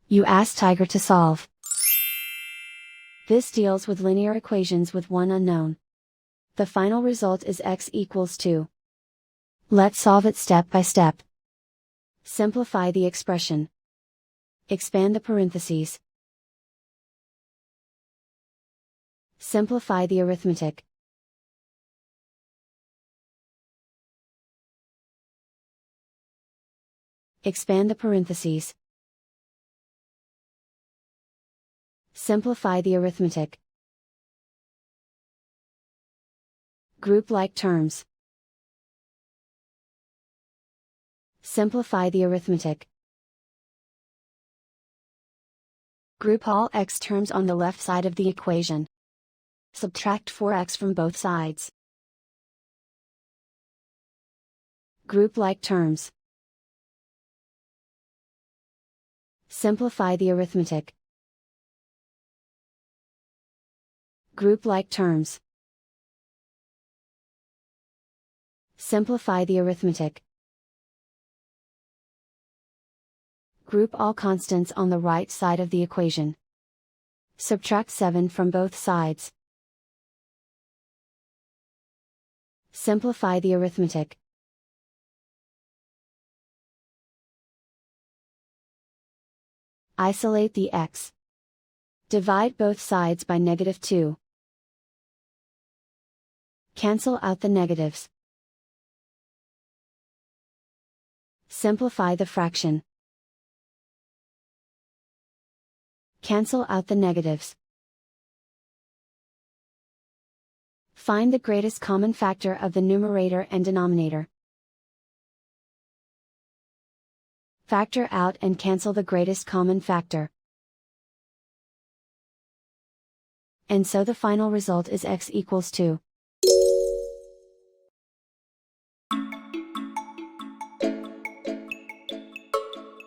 You ask Tiger to solve. This deals with linear equations with one unknown. The final result is x equals 2. Let's solve it step by step. Simplify the expression. Expand the parentheses. Simplify the arithmetic. Expand the parentheses. Simplify the arithmetic. Group like terms. Simplify the arithmetic. Group all x terms on the left side of the equation. Subtract 4x from both sides. Group like terms. Simplify the arithmetic. Group like terms. Simplify the arithmetic. Group all constants on the right side of the equation. Subtract 7 from both sides. Simplify the arithmetic. Isolate the x. Divide both sides by -2. Cancel out the negatives. Simplify the fraction. Cancel out the negatives. Find the greatest common factor of the numerator and denominator. Factor out and cancel the greatest common factor. And so the final result is x equals 2.